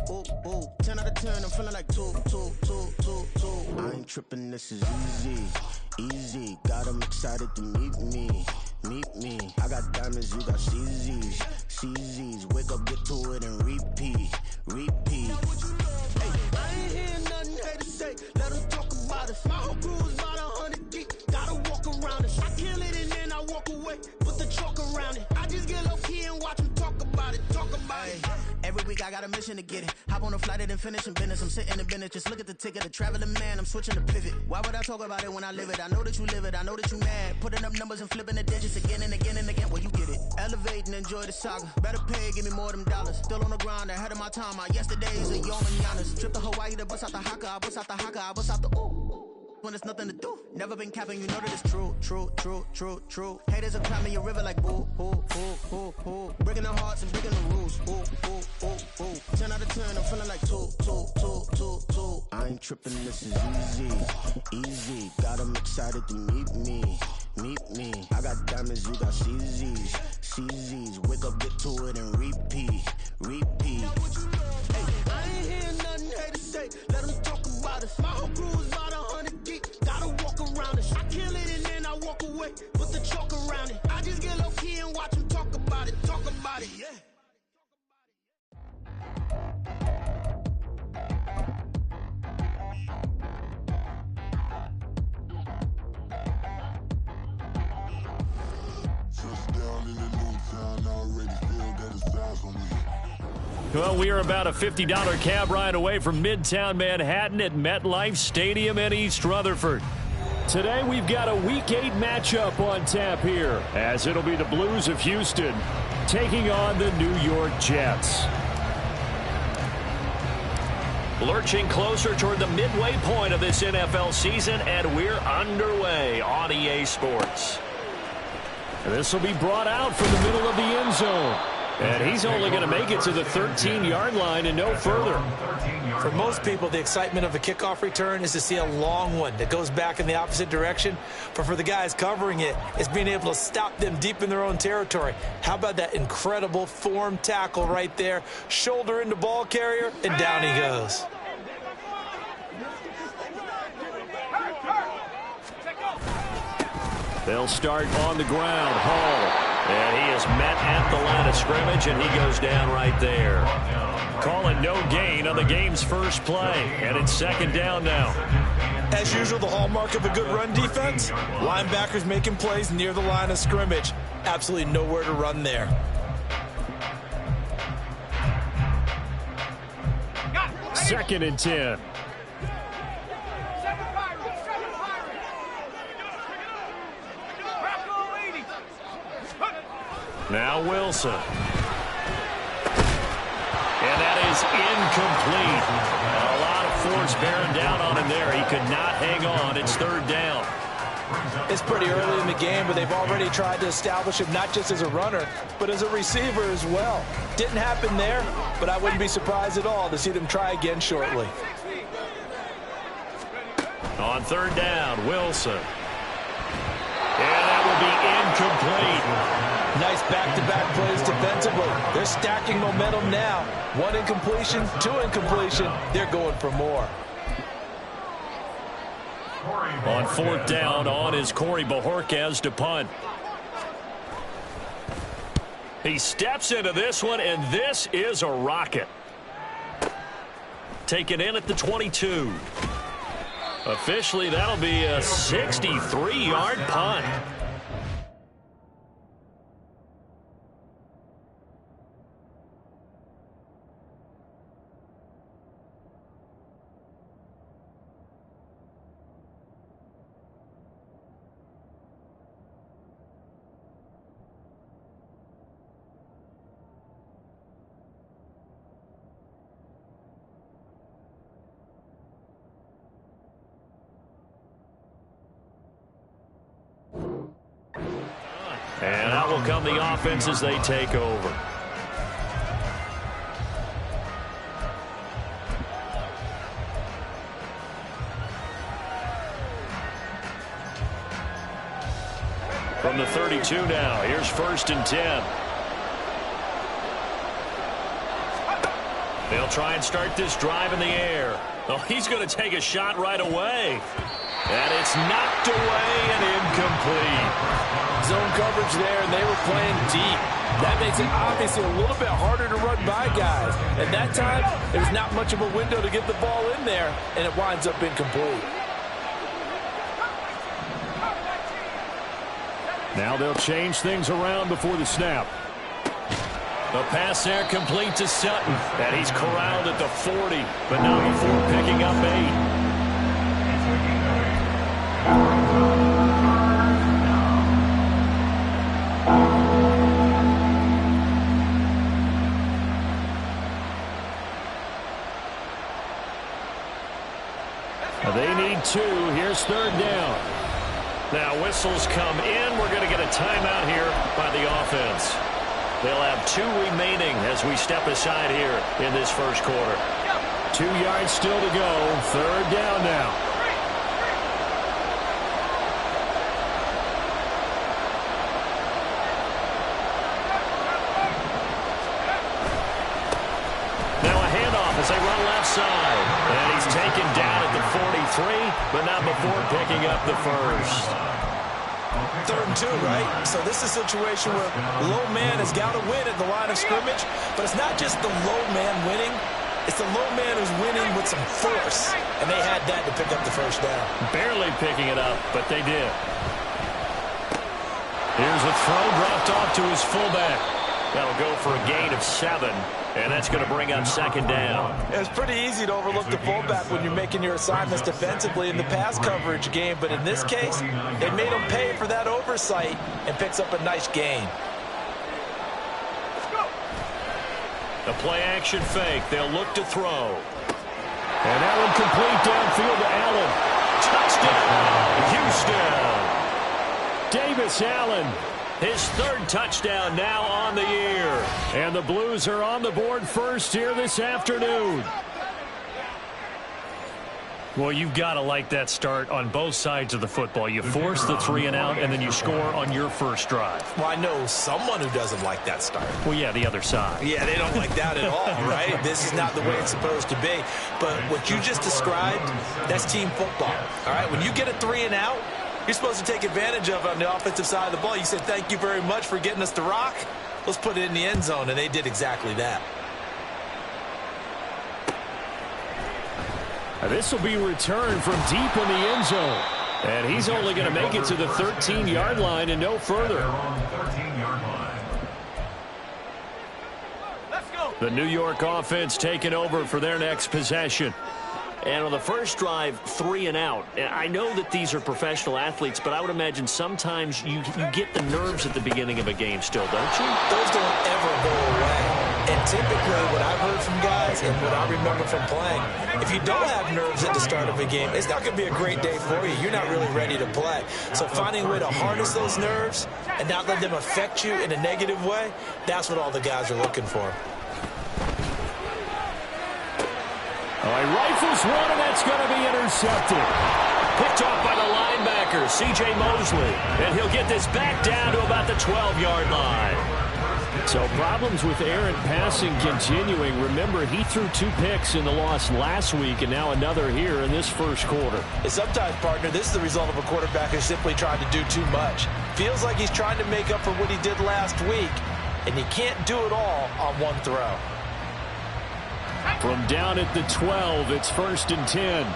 ooh, ooh. 10 out of 10, I'm feeling like 2. I ain't tripping, this is easy. Got them excited to meet me. I got diamonds, you got CZs. Wake up, get to it, and repeat. Hey, I ain't hearing nothing haters say. Let them talk about us. My whole crew is about 100 deep. Gotta walk around us. I kill it and then I walk away. Put the chalk around it. I just get low key and watch them talk about it. Every week I got a mission to get it. Hop on a flight and then finish in business. I'm sitting in business. Just look at the ticket. A traveling man. I'm switching the pivot. Why would I talk about it when I live it? I know that you live it. I know that you mad. Putting up numbers and flipping the digits again and again and again. Well, you get it. Elevate and enjoy the saga. Better pay, give me more than dollars. Still on the grind, ahead of my time. My yesterdays are young and Giannis. Trip to Hawaii to bust out the haka. I bust out the haka. I bust out the ooh. When there's nothing to do. Never been capping, you know that it's true. Haters are climbing your river like boo. Breaking the hearts and breaking the rules. Ooh. 10 out of 10, I'm feeling like 2. I ain't tripping, this is easy. Got them excited to meet me. I got diamonds, you got CZs. Wake up, get to it, and repeat. Hey, I ain't hearing nothing haters say. Let them talk about us. My whole crew is about 100 deep. Gotta walk around us. I kill it and then I walk away. Put the chalk around it. I just get low key and watch them talk about it. Yeah. Well, we are about a $50 cab ride away from Midtown Manhattan at MetLife Stadium in East Rutherford. Today, we've got a Week 8 matchup on tap here, as it'll be the Blues of Houston taking on the New York Jets. Lurching closer toward the midway point of this NFL season, and we're underway on EA Sports. This will be brought out from the middle of the end zone. And he's only going to make it to the 13-yard line and no further. For most people, the excitement of a kickoff return is to see a long one that goes back in the opposite direction. But for the guys covering it, it's being able to stop them deep in their own territory. How about that incredible form tackle right there? Shoulder into ball carrier, and down he goes. They'll start on the ground. Hall. And he is met at the line of scrimmage, and he goes down right there. Calling no gain on the game's first play, and it's second down now. As usual, the hallmark of a good run defense, linebackers making plays near the line of scrimmage. Absolutely nowhere to run there. Second and 10. Now Wilson. And that is incomplete. A lot of force bearing down on him there. He could not hang on. It's third down. It's pretty early in the game, but they've already tried to establish him not just as a runner, but as a receiver as well. Didn't happen there, but I wouldn't be surprised at all to see them try again shortly. On third down, Wilson. And that will be incomplete. Nice back-to-back plays defensively. They're stacking momentum now. One incompletion, two incompletion. They're going for more. On fourth down, on is Corey Bojorquez to punt. He steps into this one, and this is a rocket. Taken in at the 22. Officially, that'll be a 63-yard punt. And out will come the offense as they take over. From the 32 now, here's first and 10. They'll They'll try and start this drive in the air. Oh, he's going to take a shot right away. And it's knocked away and incomplete. Zone coverage there, and they were playing deep. That makes it obviously a little bit harder to run by guys. And that time, there's not much of a window to get the ball in there, and it winds up incomplete. Now they'll change things around before the snap. The pass there complete to Sutton. And he's corralled at the 40, but not before picking up 8. They need 2. Here's 3rd down. Now whistles come in. We're going to get a timeout here by the offense. They'll have 2 remaining as we step aside here in this first quarter. 2 yards still to go. 3rd down now. Now a handoff as they run left side. And he's taken down at the 43, but not before picking up the first. 3rd and 2, right? So this is a situation where low man has got to win at the line of scrimmage, but it's not just the low man winning. It's the low man who's winning with some force, and they had that to pick up the first down. Barely picking it up, but they did. Here's a throw dropped off to his fullback. That'll go for a gain of 7, and that's going to bring up 2nd down. It's pretty easy to overlook the fullback when you're making your assignments defensively in the pass coverage game, but in this case, they made him pay for that oversight and picks up a nice gain. The play-action fake. They'll look to throw. And that one complete downfield to Allen. Touchdown, Houston. Davis Allen. His 3rd touchdown now on the year. And the Blues are on the board first here this afternoon. Well, you've got to like that start on both sides of the football. You force the 3 and out, and then you score on your first drive. Well, I know someone who doesn't like that start. Well, yeah, the other side. Yeah, they don't like that at all, right? This is not the way it's supposed to be. But what you just described, that's team football, all right? When you get a 3 and out, you're supposed to take advantage of it on the offensive side of the ball. You said, thank you very much for getting us the rock. Let's put it in the end zone, and they did exactly that. This will be returned from deep in the end zone. And he's only going to make it to the 13-yard line and no further. The New York offense taking over for their next possession. And on the first drive, 3 and out. I know that these are professional athletes, but I would imagine sometimes you get the nerves at the beginning of a game still, don't you? Those don't ever go away. And typically what I've heard from guys and what I remember from playing, if you don't have nerves at the start of a game, it's not going to be a great day for you. You're not really ready to play. So finding a way to harness those nerves and not let them affect you in a negative way, that's what all the guys are looking for. He rifles one, and that's going to be intercepted. Picked off by the linebacker, C.J. Mosley. And he'll get this back down to about the 12-yard line. So problems with errant passing continuing. Remember, he threw 2 picks in the loss last week, and now another here in this first quarter. And sometimes, partner, this is the result of a quarterback who's simply trying to do too much. Feels like he's trying to make up for what he did last week, and he can't do it all on one throw. From down at the 12, it's 1st and 10.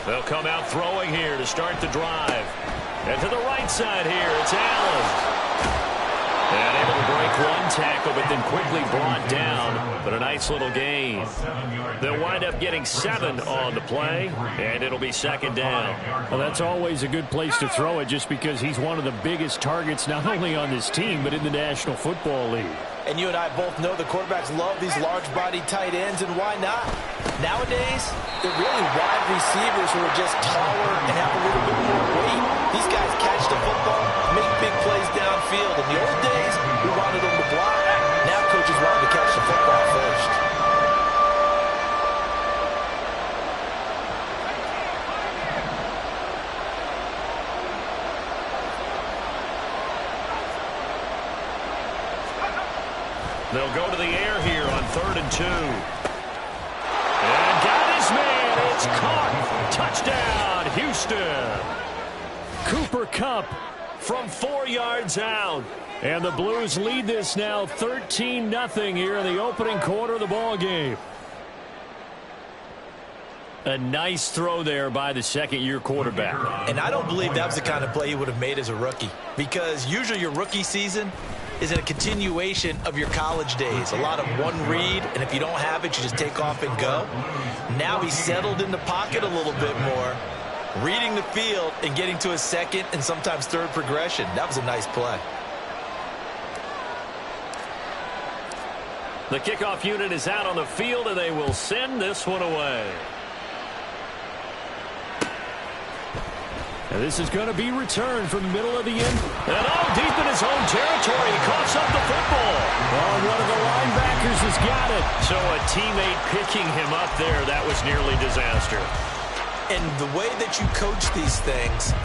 They'll come out throwing here to start the drive. And to the right side here, it's Allen. And able to break one tackle, but then quickly brought down. But a nice little gain. They'll wind up getting 7 on the play, and it'll be 2nd down. Well, that's always a good place to throw it just because he's one of the biggest targets not only on this team, but in the National Football League. And you and I both know the quarterbacks love these large-bodied tight ends, and why not? Nowadays, they're really wide receivers who are just taller and have a little bit more weight. These guys catch the football, make big plays downfield. In the old days, we wanted them to block. Now coaches want them to catch the football first. They'll go to the 2. And got his man. It's caught. Touchdown, Houston. Cooper Kupp from 4 yards out. And the Blues lead this now 13-0 here in the opening quarter of the ball game. A nice throw there by the second-year quarterback. And I don't believe that was the kind of play he would have made as a rookie, because usually your rookie season is a continuation of your college days. A lot of one read, and if you don't have it, you just take off and go. Now he's settled in the pocket a little bit more, reading the field and getting to his second and sometimes third progression. That was a nice play. The kickoff unit is out on the field, and they will send this one away. And this is going to be returned from the middle of the end. And deep in his own territory, he coughs up the football. One of the linebackers has got it. So a teammate picking him up there, that was nearly disaster. And the way that you coach these things,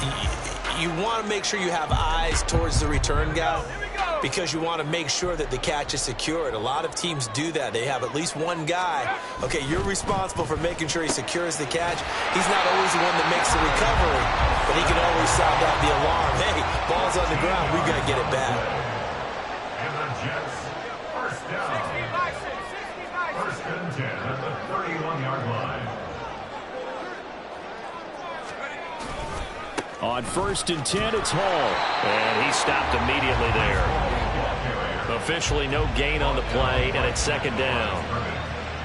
you want to make sure you have eyes towards the return guy, because you want to make sure that the catch is secured. A lot of teams do that. They have at least one guy. Okay, you're responsible for making sure he secures the catch. He's not always the one that makes the recovery, but he can always sound out the alarm. Hey, ball's on the ground. We've got to get it back. And the Jets, first down. First and 10 at the 31-yard line. On first and 10, it's Hall. And he stopped immediately there. Officially no gain on the play, and it's second down.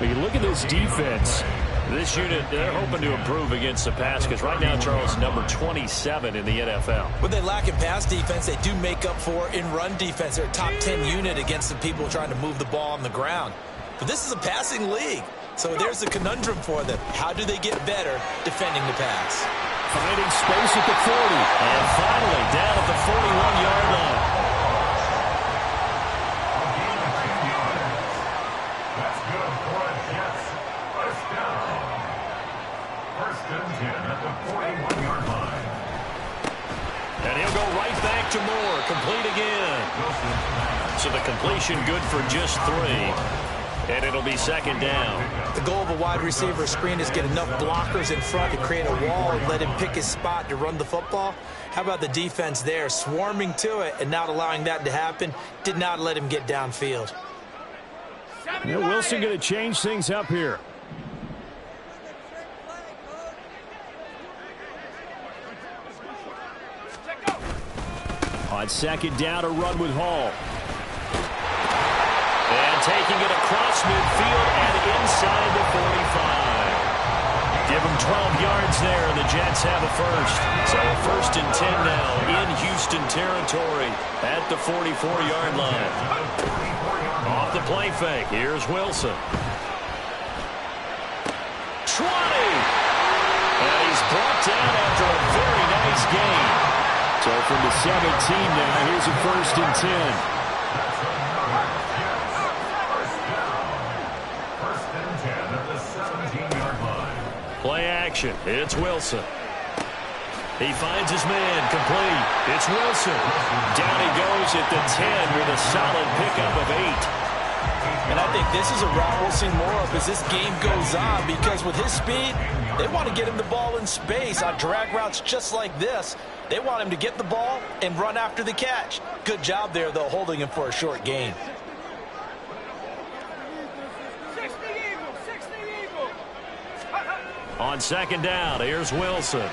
When you look at this defense, this unit, they're hoping to improve against the pass, because right now, Charles, number 27 in the NFL. When they lack in pass defense, they do make up for in run defense. They're a top 10 unit against the people trying to move the ball on the ground. But this is a passing league, so there's the conundrum for them. How do they get better defending the pass? Finding space at the 40. And finally down at the 41-yard line. That's good for a Jets. First down. First and 10 at the 41-yard line. And he'll go right back to Moore. Complete again. So the completion good for just 3. And it'll be second down. The goal of a wide receiver screen is get enough blockers in front to create a wall and let him pick his spot to run the football. How about the defense there, swarming to it and not allowing that to happen? Did not let him get downfield. Now Wilson going to change things up here. On second down, a run with Hall. And taking it across midfield and inside the 45. Give them 12 yards there, and the Jets have a first. So a first and 10 now in Houston territory at the 44-yard line. Off the play fake, here's Wilson. 20! And he's brought down after a very nice gain. So from the 17 now, here's a first and 10. Play action. It's Wilson. He finds his man. Complete. It's Wilson. Down he goes at the 10 with a solid pickup of 8. And I think this is a route we'll see more of as this game goes on, because with his speed, they want to get him the ball in space on drag routes just like this. They want him to get the ball and run after the catch. Good job there, though, holding him for a short gain. On second down, here's Wilson.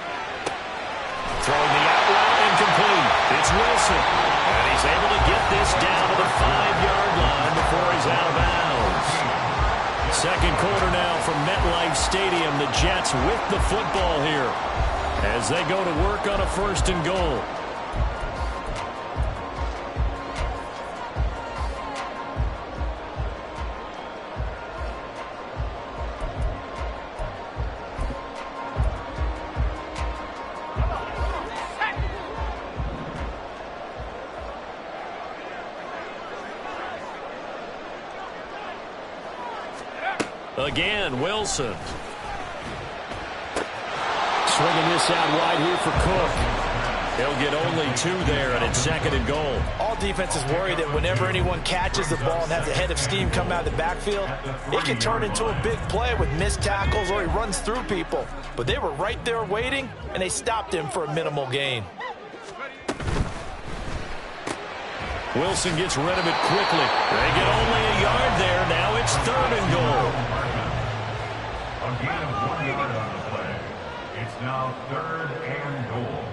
Throwing the out route, incomplete. It's Wilson. And he's able to get this down to the 5-yard line before he's out of bounds. Second quarter now from MetLife Stadium. The Jets with the football here as they go to work on a first and goal. Again, Wilson. Swinging this out wide here for Cook. He'll get only 2 there, and it's 2nd and goal. All defenses worry that whenever anyone catches the ball and has a head of steam come out of the backfield, it can turn into a big play with missed tackles or he runs through people. But they were right there waiting, and they stopped him for a minimal gain. Wilson gets rid of it quickly. They get only a yard there. Now it's 3rd and goal. A gain of 1 yard on the play. It's now 3rd and goal.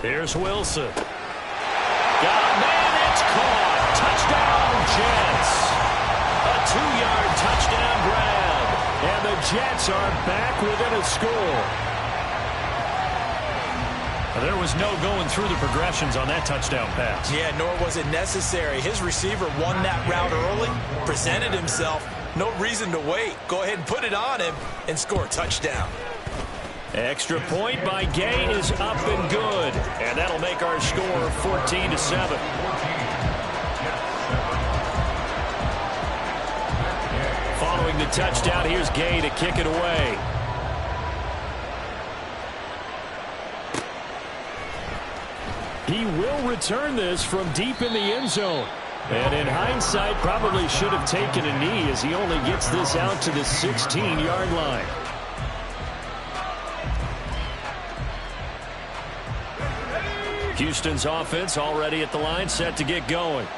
Here's Wilson. Got a man, it's caught. Touchdown, Jets. A 2-yard touchdown grab. And the Jets are back within a score. There was no going through the progressions on that touchdown pass. Yeah, nor was it necessary. His receiver won that route early, presented himself. No reason to wait. Go ahead and put it on him and score a touchdown. Extra point by Gay is up and good. And that'll make our score 14-7. Following the touchdown, here's Gay to kick it away. He will return this from deep in the end zone. And in hindsight, probably should have taken a knee as he only gets this out to the 16-yard line. Houston's offense already at the line, set to get going.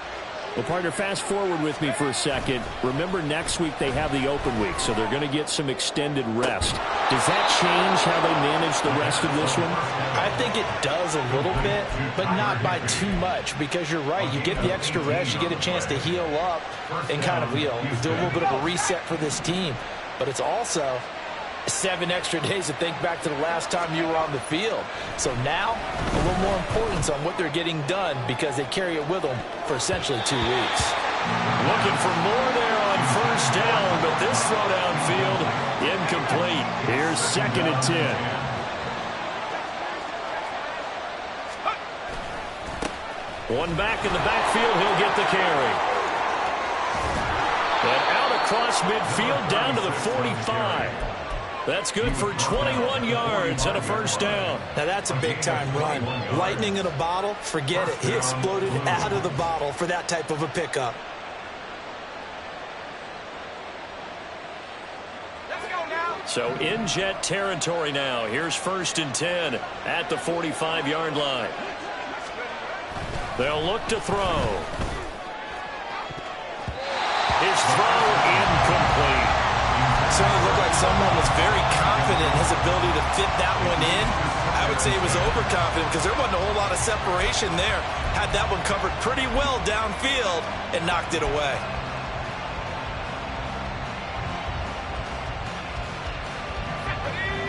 Well, partner, fast forward with me for a second. Remember, next week they have the open week, so they're going to get some extended rest. Does that change how they manage the rest of this one? I think it does a little bit, but not by too much, because you're right. You get the extra rest, you get a chance to heal up and kind of, do a little bit of a reset for this team. But it's also 7 extra days to think back to the last time you were on the field. So now, a little more importance on what they're getting done because they carry it with them for essentially 2 weeks. Looking for more there on first down, but this throw downfield incomplete. Here's 2nd and 10. One back in the backfield, he'll get the carry. And out across midfield down to the 45. That's good for 21 yards and a first down. Now that's a big-time run. Lightning in a bottle, forget it. He exploded out of the bottle for that type of a pickup. So in Jet territory now. Here's 1st and 10 at the 45-yard line. They'll look to throw. His throw incomplete. Certainly looked like someone was very confident in his ability to fit that one in. I would say he was overconfident because there wasn't a whole lot of separation there. Had that one covered pretty well downfield and knocked it away.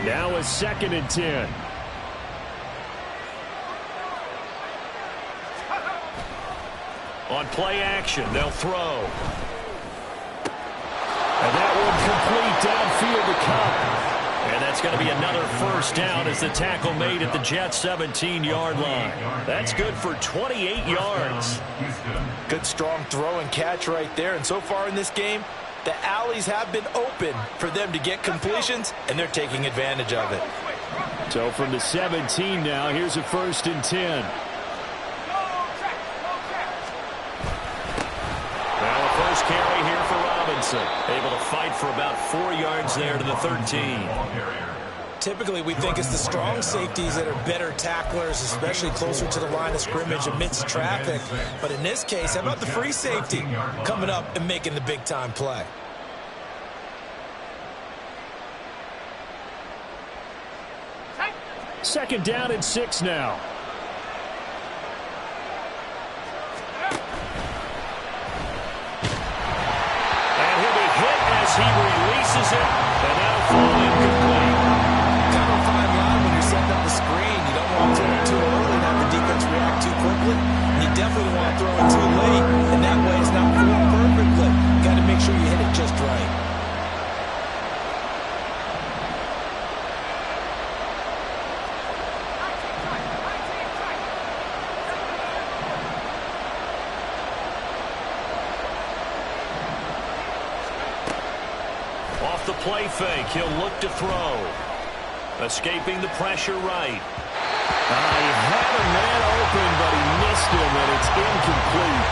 Now a 2nd and 10. On play action, they'll throw. And that one complete downfield to Cup. And that's going to be another first down as the tackle made at the Jets' 17-yard line. That's good for 28 yards. Good strong throw and catch right there. And so far in this game, the alleys have been open for them to get completions, and they're taking advantage of it. So from the 17 now, here's a 1st and 10. Now a first carry here for Robinson. Able to fight for about 4 yards there to the 13. Typically, we think it's the strong safeties that are better tacklers, especially closer to the line of scrimmage amidst traffic. But in this case, how about the free safety coming up and making the big-time play? Second down and 6 now. And he'll be hit as he releases it, and that'll fall incomplete. Kind of a fine line when you're setting up the screen. You don't want to throw it too early and have the defense react too quickly. You definitely don't want to throw it too late, and that way it's not formed perfectly. Got to make sure you hit it just right. Off the play fake, he'll look to throw. Escaping the pressure right. He had a man open, but he missed him, and it's incomplete.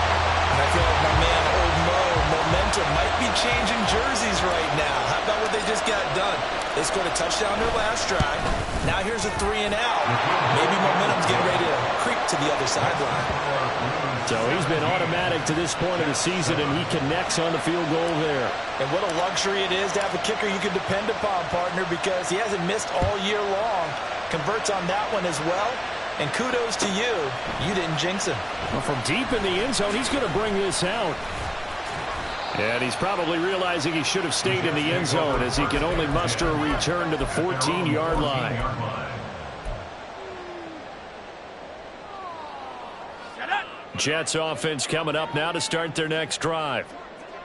And I feel like my man, Old Mo, momentum might be changing jerseys right now. How about what they just got done? They scored a touchdown their last drive. Now here's a 3 and out. Maybe momentum's getting ready to creep to the other sideline. So he's been automatic to this point of the season, and he connects on the field goal there. And what a luxury it is to have a kicker you can depend upon, partner, because he hasn't missed all year long. Converts on that one as well. And kudos to you. You didn't jinx him. Well, from deep in the end zone, he's going to bring this out. And he's probably realizing he should have stayed in the end zone as he can only muster a return to the 14-yard line. Jets offense coming up now to start their next drive.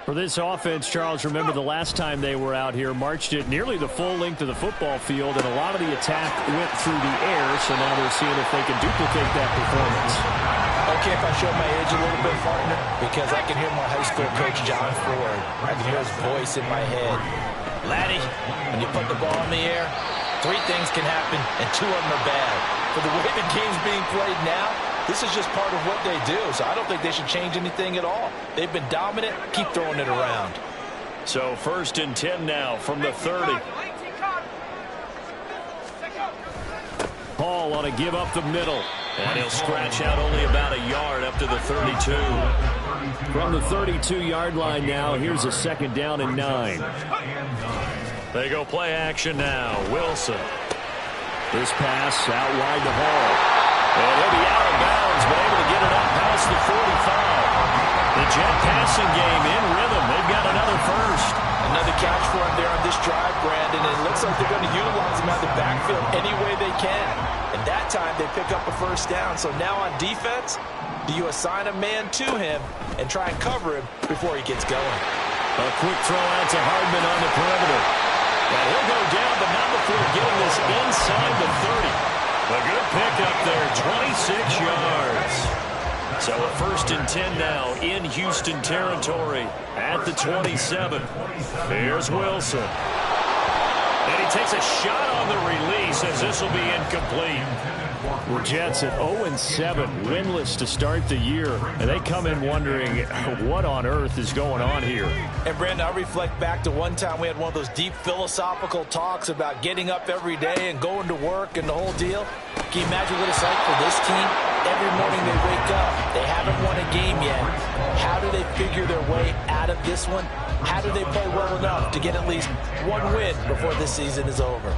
For this offense, Charles, remember the last time they were out here, marched it nearly the full length of the football field, and a lot of the attack went through the air, so now they're seeing if they can duplicate that performance. Okay, if I show my age a little bit, partner, because I can hear my high school coach, John Ford. I can hear his voice in my head. Laddie, when you put the ball in the air, 3 things can happen, and 2 of them are bad. For the way the game's being played now, this is just part of what they do, so I don't think they should change anything at all. They've been dominant. Keep throwing it around. So 1st and 10 now from the 30. Hall on a give up the middle. And he'll scratch out only about a yard up to the 32. From the 32-yard line now, here's a 2nd down and 9. They go play action now. Wilson. This pass out wide to Hall. And he'll be out of bounds, but able to get it up past the 45. The Jet passing game in rhythm. They've got another first. Another catch for him there on this drive, Brandon. And it looks like they're going to utilize him out of the backfield any way they can. And that time they pick up a first down. So now on defense, do you assign a man to him and try and cover him before he gets going? A quick throw out to Hardman on the perimeter. And he'll go down, but not before getting this inside the 30. A good pickup there, 26 yards. So a 1st and 10 now in Houston territory at the 27. Here's Wilson. And he takes a shot on the release as this will be incomplete. The Jets at 0-7, winless to start the year. And they come in wondering what on earth is going on here. And, Brandon, I reflect back to one time we had one of those deep philosophical talks about getting up every day and going to work and the whole deal. Can you imagine what it's like for this team? Every morning they wake up. They haven't won a game yet. How do they figure their way out of this one? How do they play well enough to get at least one win before this season is over?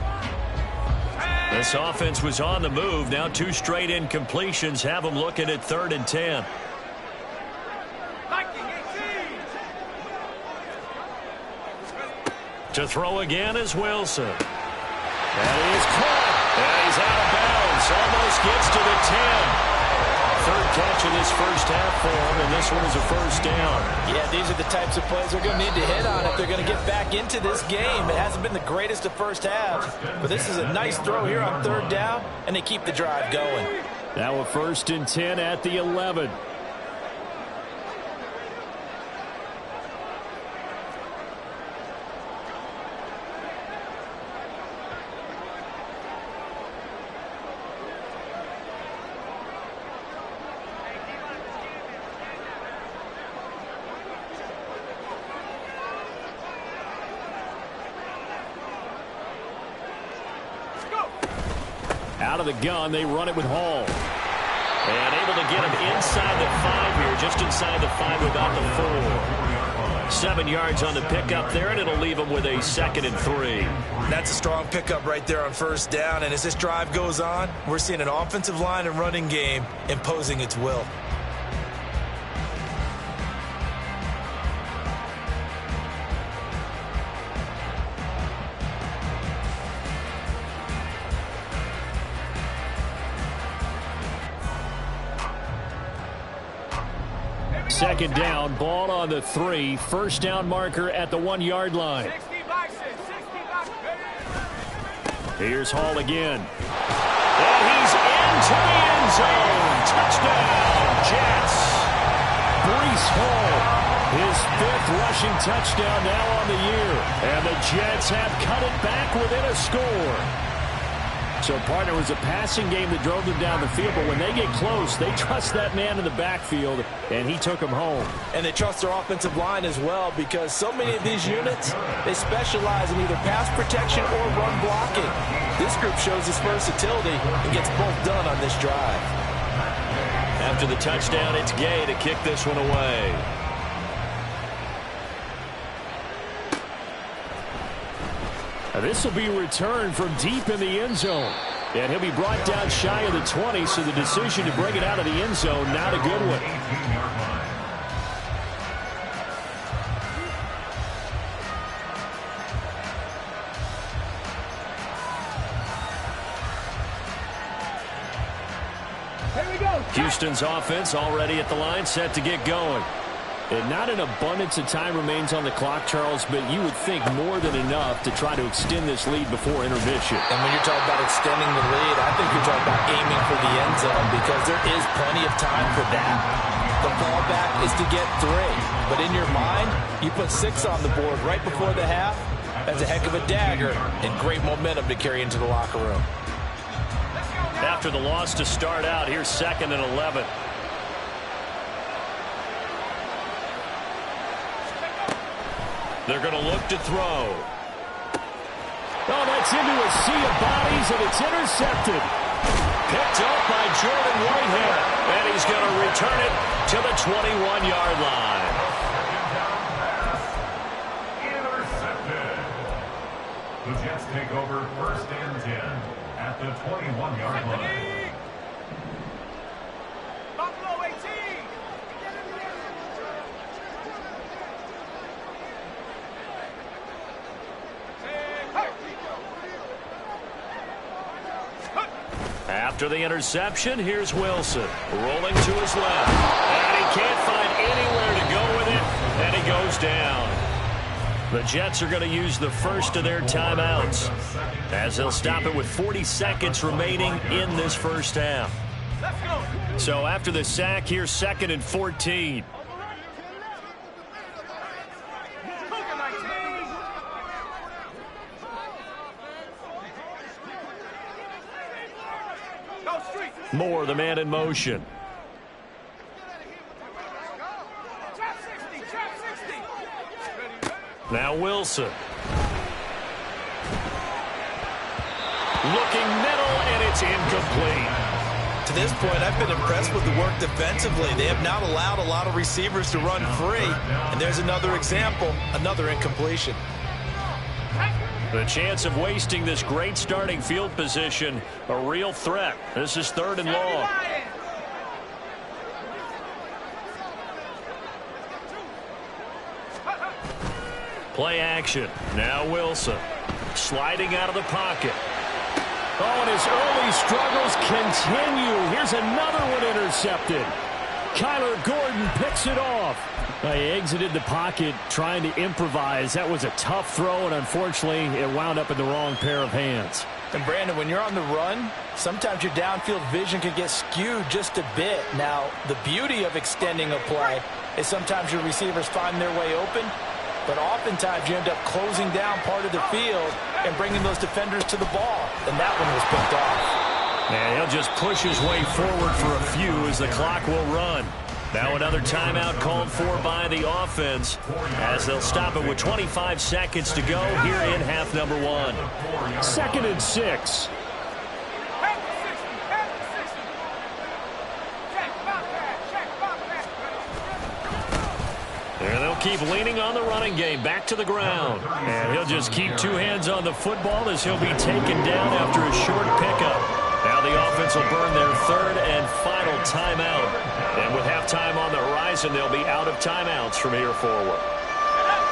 This offense was on the move. Now 2 straight incompletions have them looking at 3rd and 10. To throw again is Wilson. And he's caught. And he's out of bounds. Almost gets to the 10. 3rd catch of this first half for him, and this one is a first down. Yeah, these are the types of plays they're going to need to hit on if they're going to get back into this game. It hasn't been the greatest of first halves, but this is a nice throw here on 3rd down, and they keep the drive going. Now a 1st and 10 at the 11. Out of the gun, they run it with Hall. And able to get him inside the 5 here, just inside the 5 without the 4. 7 yards on the pickup there, and it'll leave him with a 2nd and 3. That's a strong pickup right there on 1st down, and as this drive goes on, we're seeing an offensive line and running game imposing its will. Second down, ball on the 3. First down marker at the 1-yard line. Here's Hall again. And he's into the end zone. Touchdown, Jets. Breece Hall, his 5th rushing touchdown now on the year. And the Jets have cut it back within a score. So, partner, it was a passing game that drove them down the field, but when they get close, they trust that man in the backfield, and he took them home. And they trust their offensive line as well, because so many of these units, they specialize in either pass protection or run blocking. This group shows its versatility and gets both done on this drive. After the touchdown, it's Gay to kick this one away. This will be returned from deep in the end zone. And he'll be brought down shy of the 20, so the decision to bring it out of the end zone, not a good one. Here we go. Houston's offense already at the line, set to get going. And not an abundance of time remains on the clock, Charles, but you would think more than enough to try to extend this lead before intermission. And when you're talking about extending the lead, I think you're talking about aiming for the end zone, because there is plenty of time for that. The fallback is to get 3. But in your mind, you put 6 on the board right before the half. That's a heck of a dagger and great momentum to carry into the locker room. After the loss to start out, here's 2nd and 11. They're going to look to throw. Oh, that's into a sea of bodies, and it's intercepted. Picked up by Jordan Whitehead, and he's going to return it to the 21-yard line. Intercepted. The Jets take over 1st and 10 at the 21-yard line. Buffalo 18. After the interception, here's Wilson. Rolling to his left. And he can't find anywhere to go with it. And he goes down. The Jets are going to use the first of their timeouts, as they'll stop it with 40 seconds remaining in this first half. So after the sack, here's 2nd and 14. Moore, the man in motion. Now Wilson. Looking middle, and it's incomplete. To this point, I've been impressed with the work defensively. They have not allowed a lot of receivers to run free. And there's another example, another incompletion. The chance of wasting this great starting field position, a real threat. This is 3rd and long. Play action. Now Wilson. Sliding out of the pocket. Oh, and his early struggles continue. Here's another one intercepted. Kyler Gordon picks it off. He exited the pocket trying to improvise. That was a tough throw, and unfortunately, it wound up in the wrong pair of hands. And Brandon, when you're on the run, sometimes your downfield vision can get skewed just a bit. Now, the beauty of extending a play is sometimes your receivers find their way open, but oftentimes you end up closing down part of the field and bringing those defenders to the ball. And that one was picked off. And he'll just push his way forward for a few as the clock will run. Now another timeout called for by the offense, as they'll stop it with 25 seconds to go here in half number 1. 2nd and 6. And they'll keep leaning on the running game, back to the ground. And he'll just keep 2 hands on the football as he'll be taken down after a short pickup. Now the offense will burn their 3rd and final timeout. And with halftime on the horizon, they'll be out of timeouts from here forward.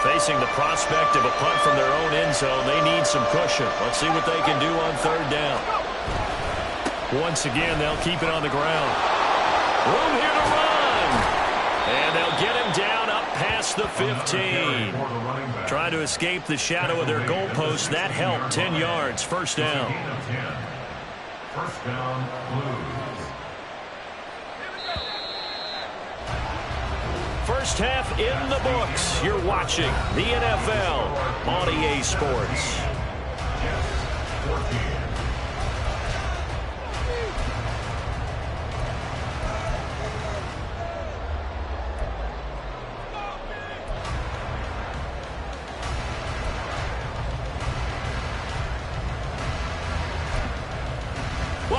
Facing the prospect of a punt from their own end zone, they need some cushion. Let's see what they can do on 3rd down. Once again, they'll keep it on the ground. Room here to run. And they'll get him down up past the 15. Trying to escape the shadow of their goalpost. That helped. 10 yards. 1st down. 1st down, Blues. First half in the books. You're watching the NFL on EA Sports.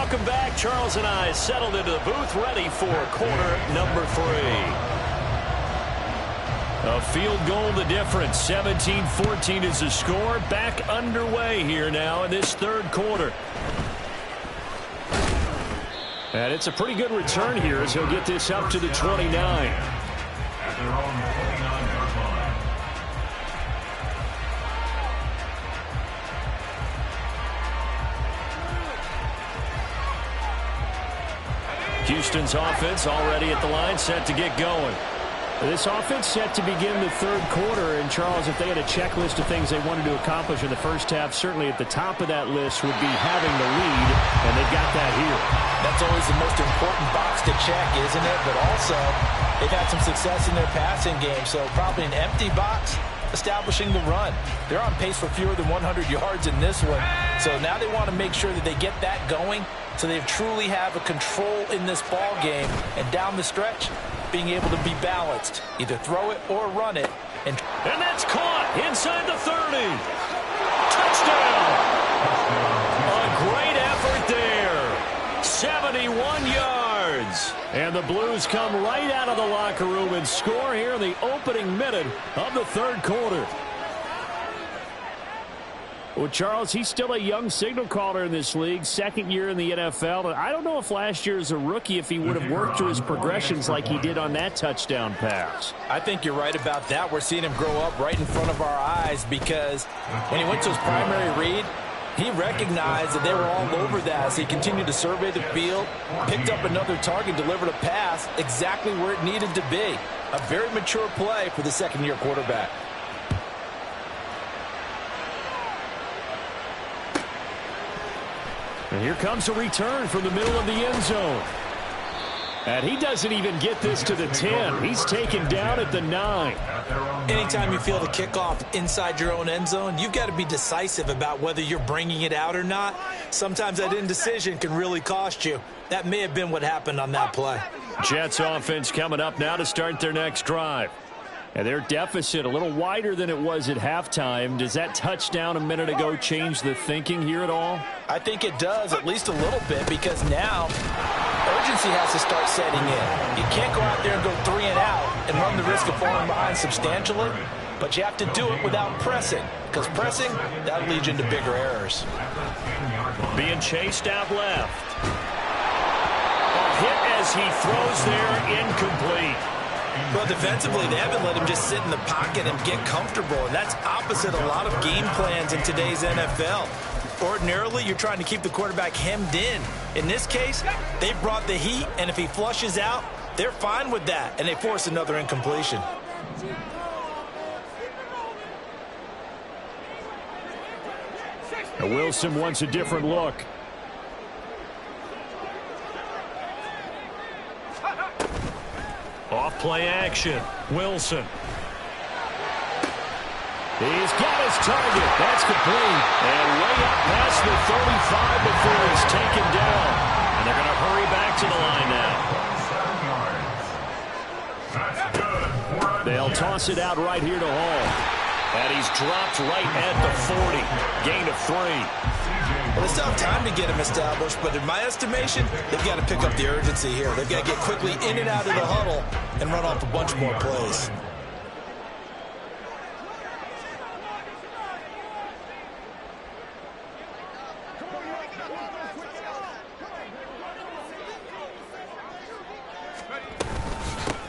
Welcome back. Charles and I settled into the booth, ready for quarter number 3. A field goal the difference. 17-14 is the score. Back underway here now in this third quarter. And it's a pretty good return here as he'll get this up to the 29. At their own 29-yard line. Houston's offense already at the line, set to get going. This offense set to begin the third quarter. And, Charles, if they had a checklist of things they wanted to accomplish in the first half, certainly at the top of that list would be having the lead, and they've got that here. That's always the most important box to check, isn't it? But also, they've had some success in their passing game, so probably an empty box establishing the run. They're on pace for fewer than 100 yards in this one, so now they want to make sure that they get that going so they truly have a control in this ball game, and down the stretch, being able to be balanced, either throw it or run it. And that's caught inside the 30. Touchdown! A great effort there. 71 yards. And the Blues come right out of the locker room and score here in the opening minute of the third quarter. Well, Charles, he's still a young signal caller in this league, second year in the NFL. And I don't know if last year as a rookie if he would have worked through his progressions like he did on that touchdown pass. I think you're right about that. We're seeing him grow up right in front of our eyes because when he went to his primary read, he recognized that they were all over that. So he continued to survey the field, picked up another target, delivered a pass exactly where it needed to be. A very mature play for the second-year quarterback. And here comes a return from the middle of the end zone. And he doesn't even get this to the 10. He's taken down at the 9. Anytime you feel the kickoff inside your own end zone, you've got to be decisive about whether you're bringing it out or not. Sometimes that indecision can really cost you. That may have been what happened on that play. Jets offense coming up now to start their next drive. And their deficit a little wider than it was at halftime. Does that touchdown a minute ago change the thinking here at all? I think it does, at least a little bit, because now urgency has to start setting in. You can't go out there and go 3 and out and run the risk of falling behind substantially, but you have to do it without pressing, because pressing, that leads you into bigger errors. Being chased out left. A hit as he throws there, incomplete. Well, defensively, they haven't let him just sit in the pocket and get comfortable, and that's opposite a lot of game plans in today's NFL. Ordinarily, you're trying to keep the quarterback hemmed in. In this case, they brought the heat, and if he flushes out, they're fine with that, and they force another incompletion. Now Wilson wants a different look. Off play action. Wilson. He's got his target. That's complete. And way up past the 35 before he's taken down. And they're going to hurry back to the line now. They'll toss it out right here to Hall. And he's dropped right at the 40. Gain of 3. Well, they still have time to get him established, but in my estimation, they've got to pick up the urgency here. They've got to get quickly in and out of the huddle and run off a bunch more plays.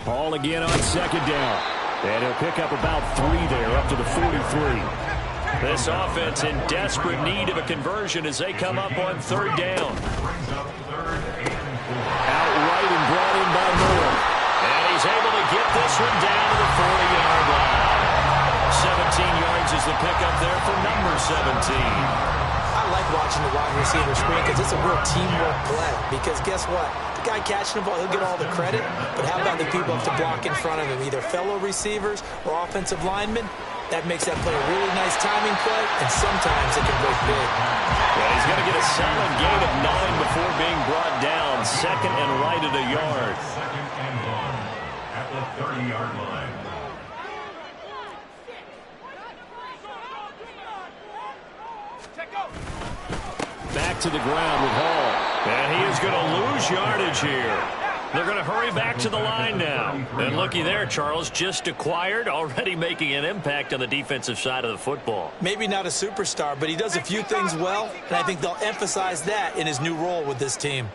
Ball again on second down. And he'll pick up about 3 there, up to the 43. This offense in desperate need of a conversion as they come up on third down. Outright and brought in by Moore. And he's able to get this one down to the 40-yard line. 17 yards is the pickup there for number 17. I like watching the wide receiver screen because it's a real teamwork play. Because guess what? The guy catching the ball, he'll get all the credit. But how about the people who have to block in front of him, either fellow receivers or offensive linemen? That makes that play a really nice timing play, and sometimes it can break big. Well, he's going to get a solid gain of 9 before being brought down. Second and right at a yard. Second and long at the 30-yard line. Back to the ground with Hall. And he is going to lose yardage here. They're going to hurry back to the line now. And looky there, Charles, just acquired, already making an impact on the defensive side of the football. Maybe not a superstar, but he does a few things well, and I think they'll emphasize that in his new role with this team.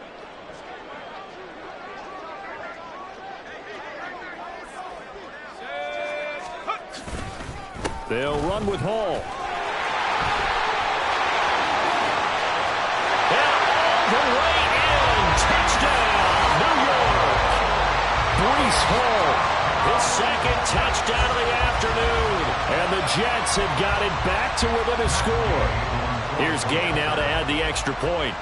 They'll run with Hall. And all the way in. Touchdown, New York. Breece Hall, his second touchdown of the afternoon. And the Jets have got it back to within a score. Here's Gay now to add the extra point.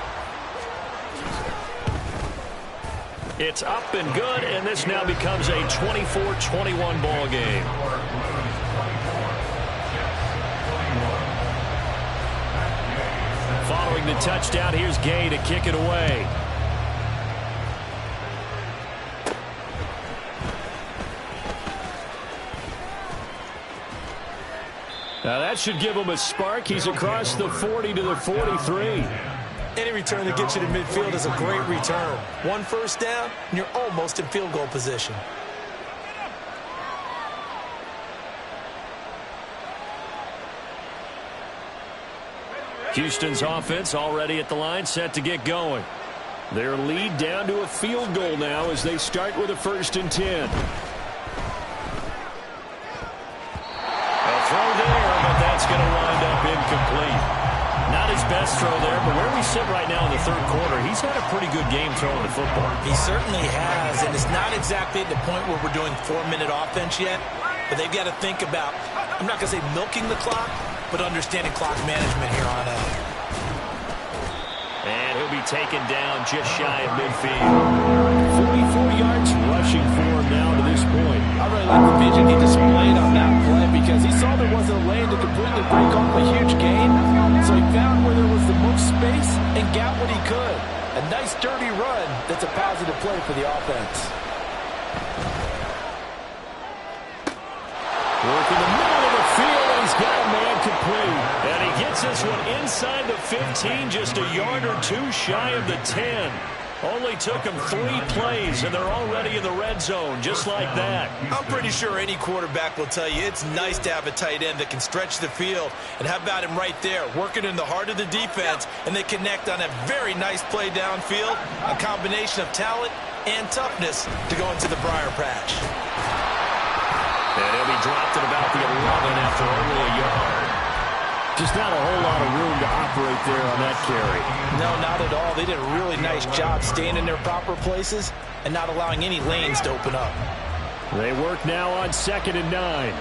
It's up and good, and this now becomes a 24-21 ball game. Following the touchdown, here's Gay to kick it away. Now that should give him a spark. He's across the 40 to the 43. Any return that gets you to midfield is a great return. One first down, and you're almost in field goal position. Houston's offense already at the line, set to get going. Their lead down to a field goal now as they start with a 1st and 10. A throw there, but that's going to wind up incomplete. Not his best throw there, but where we sit right now in the third quarter, he's had a pretty good game throwing the football. He certainly has, and it's not exactly at the point where we're doing 4-minute offense yet, but they've got to think about, I'm not going to say milking the clock, but understanding clock management here on out. And he'll be taken down just shy of midfield. 44 yards rushing for him now to this point. I really like the vision he displayed on that play because he saw there wasn't a lane to completely break off a huge gain. So he found where there was the most space and got what he could. A nice dirty run that's a positive play for the offense. Working the middle of the field, and he's got a man complete. And he gets this one inside the 15, just a yard or two shy of the 10. Only took him 3 plays, and they're already in the red zone, just like that. I'm pretty sure any quarterback will tell you it's nice to have a tight end that can stretch the field. And how about him right there, working in the heart of the defense, and they connect on a very nice play downfield, a combination of talent and toughness to go into the briar patch. And he'll be dropped at about the 11 after only a yard. Just not a whole lot of room to operate there on that carry. No, not at all. They did a really nice job staying in their proper places and not allowing any lanes to open up. They work now on 2nd and 9.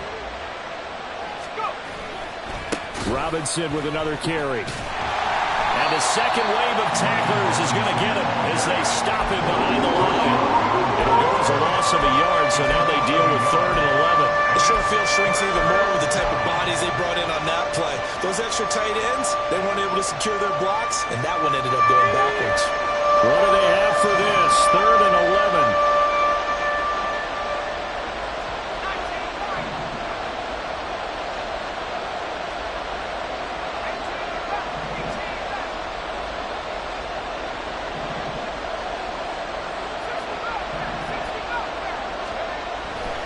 Robinson with another carry. And the second wave of tacklers is going to get him as they stop him behind the line. It'll go as a loss of a yard, so now they deal with 3rd and 11. The short field shrinks even more with the type of bodies they brought in on that play. Those extra tight ends, they weren't able to secure their blocks, and that one ended up going backwards. What do they have for this? 3rd and 11.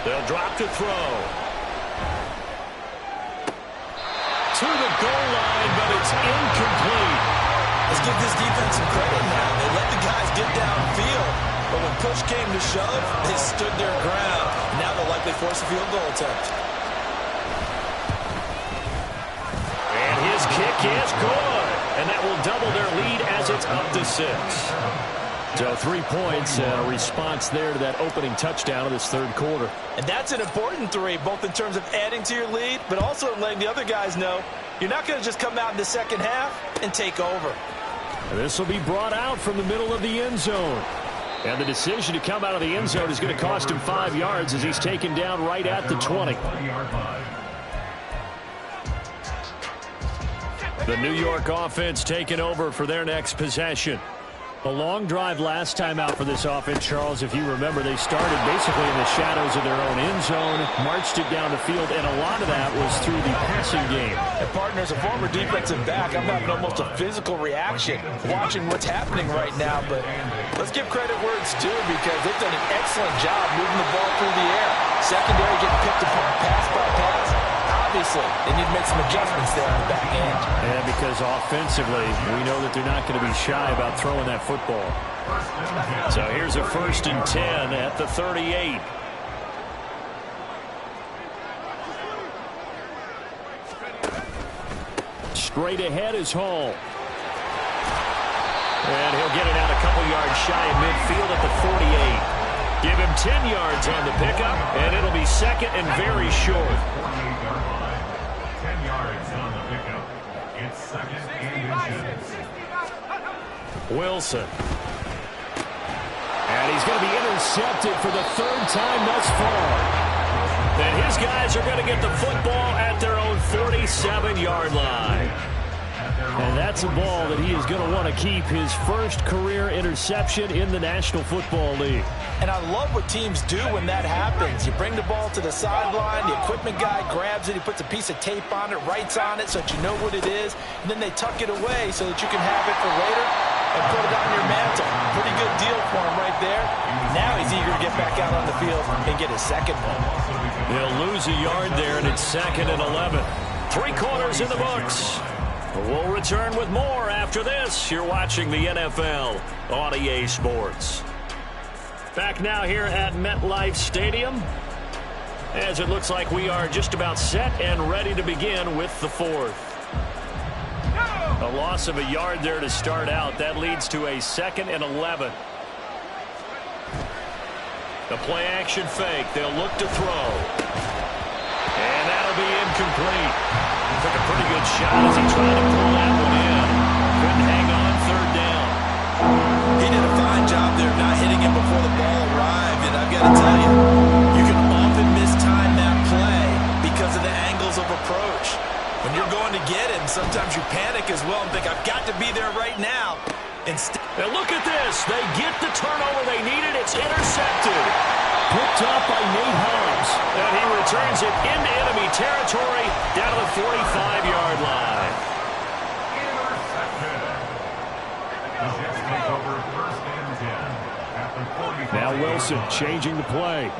They'll drop to throw. To the goal line, but it's incomplete. Let's give this defense some credit now. They let the guys get downfield, but when push came to shove, they stood their ground. Now they'll likely force a field goal attempt. And his kick is good. And that will double their lead as it's up to 6. So 3 points and a response there to that opening touchdown of this third quarter. And that's an important 3, both in terms of adding to your lead, but also letting the other guys know you're not going to just come out in the second half and take over. And this will be brought out from the middle of the end zone. And the decision to come out of the end zone is going to cost him 5 yards as he's taken down right at the 20. The New York offense taking over for their next possession. A long drive last time out for this offense, Charles. If you remember, they started basically in the shadows of their own end zone, marched it down the field, and a lot of that was through the passing game. And partner, as a former defensive back, I'm having almost a physical reaction watching what's happening right now. But let's give credit where it's due because they've done an excellent job moving the ball through the air. Secondary getting picked apart pass by pass. Obviously, they need to make some adjustments there on the back end. And because offensively, we know that they're not going to be shy about throwing that football. So here's a 1st and 10 at the 38. Straight ahead is Hall. And he'll get it out a couple yards shy of midfield at the 48. Give him 10 yards on the pickup, and it'll be 2nd and very short. 10 yards on the pickup. It's 2nd and inches. Wilson. And he's going to be intercepted for the 3rd time thus far. And his guys are going to get the football at their own 47-yard line. And that's a ball that he is going to want to keep, his first career interception in the National Football League. And I love what teams do when that happens. You bring the ball to the sideline, the equipment guy grabs it, he puts a piece of tape on it, writes on it so that you know what it is, and then they tuck it away so that you can have it for later and put it on your mantle. Pretty good deal for him right there. Now he's eager to get back out on the field and get his 2nd one. They'll lose a yard there, and it's 2nd and 11. 3 quarters in the books. We'll return with more after this. You're watching the NFL on EA Sports. Back now here at MetLife Stadium, as it looks like we are just about set and ready to begin with the 4th. A loss of a yard there to start out. That leads to a 2nd and 11. The play action fake. They'll look to throw. And that'll be incomplete. Took a pretty good shot as he tried to pull that one in. Couldn't hang on 3rd down. He did a fine job there not hitting him before the ball arrived. And I've got to tell you, you can often mistime that play because of the angles of approach. When you're going to get him, sometimes you panic as well and think, I've got to be there right now. Instead, now look at this. They get the turnover they needed. It's intercepted. Picked up by Nate Hobbs. And he returns it into enemy territory down to the 45-yard line. Interception. The Jets take over 1st and 10 at the 45. Now Wilson changing the play.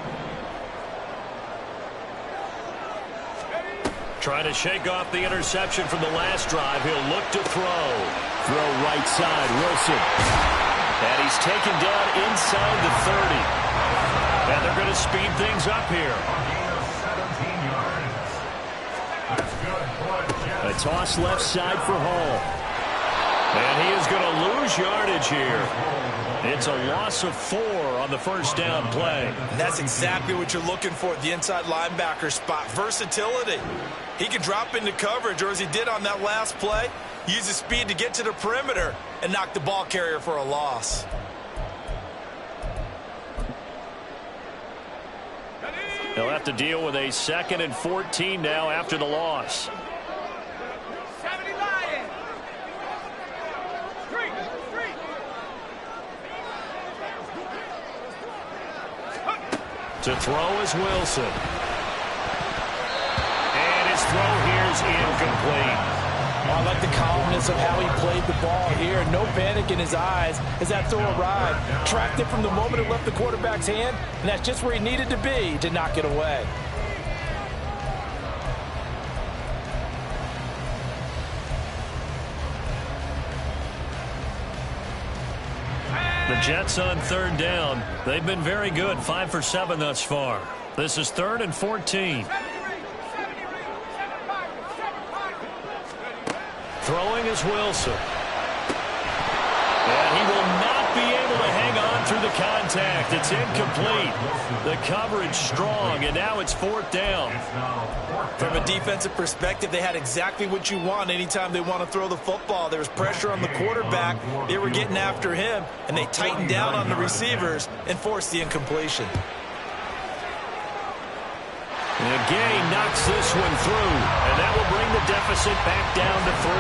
Trying to shake off the interception from the last drive. He'll look to throw. Throw right side, Wilson. And he's taken down inside the 30. And they're going to speed things up here. A toss left side for Hall. And he is going to lose yardage here. It's a loss of 4 on the 1st down play. And that's exactly what you're looking for at the inside linebacker spot. Versatility. He can drop into coverage, or as he did on that last play, use his speed to get to the perimeter and knock the ball carrier for a loss. They'll have to deal with a 2nd and 14 now after the loss. To throw is Wilson. And his throw here is incomplete. I like the calmness of how he played the ball here. No panic in his eyes as that throw arrived. Tracked it from the moment it left the quarterback's hand, and that's just where he needed to be to knock it away. The Jets on 3rd down. They've been very good, 5 for 7 thus far. This is 3rd and 14. Throwing is Wilson. And he will not be able to hang on through the contact. It's incomplete. The coverage strong, and now it's 4th down. From a defensive perspective, they had exactly what you want anytime they want to throw the football. There was pressure on the quarterback. They were getting after him, and they tightened down on the receivers and forced the incompletion. And Gay knocks this one through, and that will bring the deficit back down to 3.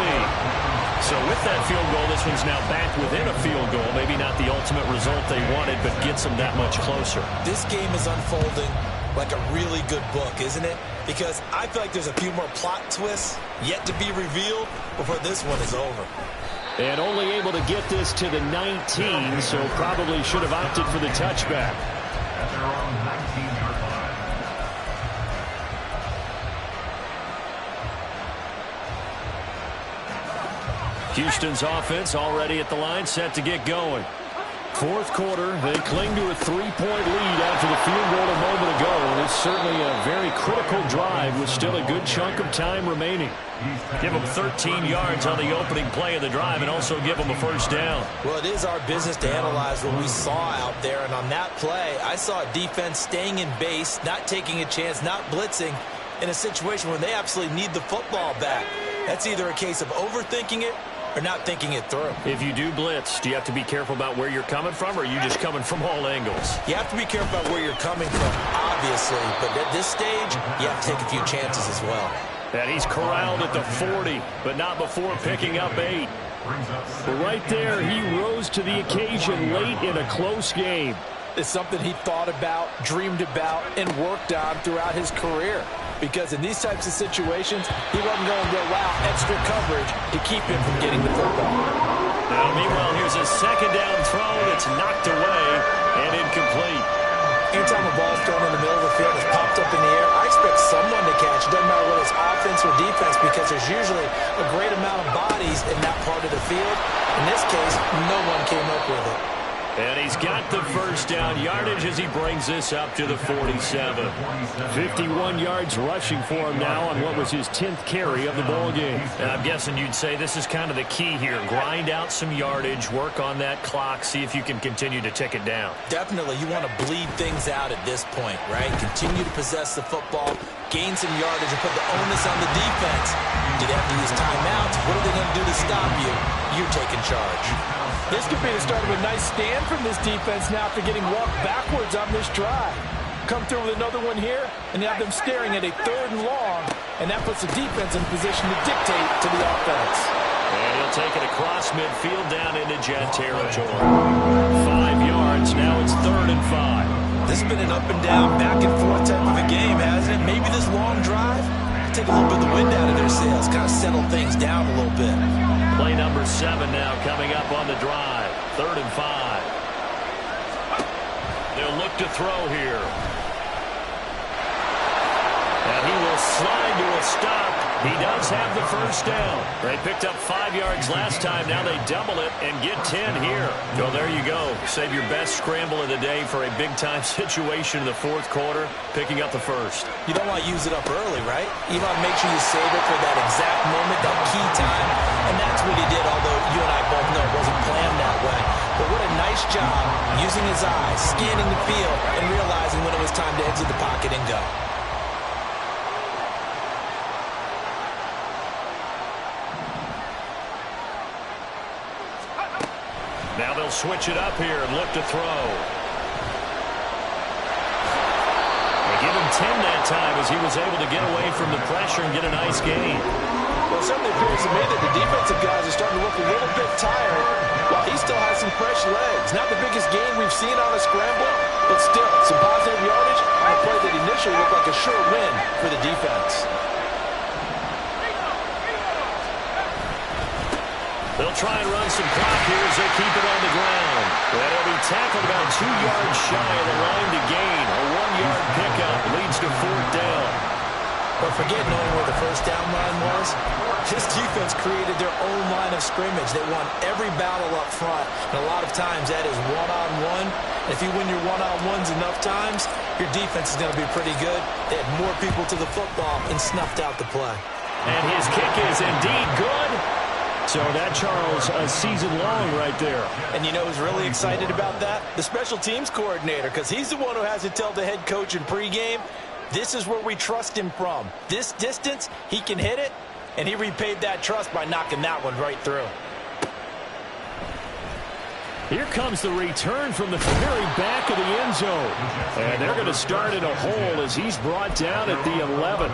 So with that field goal, this one's now back within a field goal. Maybe not the ultimate result they wanted, but gets them that much closer. This game is unfolding like a really good book, isn't it? Because I feel like there's a few more plot twists yet to be revealed before this one is over. And only able to get this to the 19, so probably should have opted for the touchback. At their own 19-yard line. Houston's offense already at the line, set to get going. Fourth quarter, they cling to a 3-point lead after the field goal a moment ago. And it's certainly a very critical drive with still a good chunk of time remaining. Give them 13 yards on the opening play of the drive and also give them a first down. Well, it is our business to analyze what we saw out there. And on that play, I saw a defense staying in base, not taking a chance, not blitzing in a situation where they absolutely need the football back. That's either a case of overthinking it or not thinking it through. If you do blitz, do you have to be careful about where you're coming from, or are you just coming from all angles? You have to be careful about where you're coming from, obviously. But at this stage, you have to take a few chances as well. And he's corralled at the 40, but not before picking up 8. But right there, he rose to the occasion late in a close game. It's something he thought about, dreamed about, and worked on throughout his career. Because in these types of situations, he wasn't going to allow extra coverage to keep him from getting the football. Now, meanwhile, here's a second down throw that's knocked away and incomplete. Anytime a ball's thrown in the middle of the field, it's popped up in the air, I expect someone to catch. It doesn't matter whether it's offense or defense, because there's usually a great amount of bodies in that part of the field. In this case, no one came up with it. And he's got the first down yardage as he brings this up to the 47. 51 yards rushing for him now on what was his 10th carry of the ball game. And I'm guessing you'd say this is kind of the key here. Grind out some yardage, work on that clock, see if you can continue to tick it down. Definitely, you want to bleed things out at this point, right? Continue to possess the football, gain some yardage, and put the onus on the defense. Do they have to use timeouts? What are they going to do to stop you? You're taking charge. This could be the start of a nice stand from this defense now after getting walked backwards on this drive. Come through with another one here, and you have them staring at a 3rd and long, and that puts the defense in position to dictate to the offense. And he'll take it across midfield down into jet territory. 5 yards, now it's 3rd and 5. This has been an up and down, back and forth type of a game, hasn't it? Maybe this long drive take a little bit of the wind out of their sails, kind of settle things down a little bit. Play number 7 now coming up on the drive. 3rd and 5. They'll look to throw here. And he will slide to a stop. He does have the first down. They picked up 5 yards last time. Now they double it and get 10 here. Well, there you go. Save your best scramble of the day for a big-time situation in the 4th quarter, picking up the first. You don't want to use it up early, right? You want to make sure you save it for that exact moment, that key time. And that's what he did, although you and I both know it wasn't planned that way. But what a nice job using his eyes, scanning the field, and realizing when it was time to exit the pocket and go. Now they'll switch it up here and look to throw. They give him 10 that time as he was able to get away from the pressure and get a nice gain. Well, it certainly appears to me that the defensive guys are starting to look a little bit tired, while he still has some fresh legs. Not the biggest gain we've seen on a scramble, but still, some positive yardage on a play that initially looked like a sure win for the defense. They'll try and run some clock here as they keep it on the ground. And he'll be tackled about 2 yards shy of the line to gain. A 1-yard pickup leads to 4th down. But forget knowing where the first down line was. This defense created their own line of scrimmage. They won every battle up front. And a lot of times that is one-on-one. If you win your one-on-ones enough times, your defense is going to be pretty good. They had more people to the football and snuffed out the play. And his kick is indeed good. So that, Charles, a season long right there. And you know who's really excited about that? The special teams coordinator, because he's the one who has to tell the head coach in pregame, this is where we trust him from. This distance, he can hit it, and he repaid that trust by knocking that one right through. Here comes the return from the very back of the end zone. And they're going to start in a hole as he's brought down at the 11.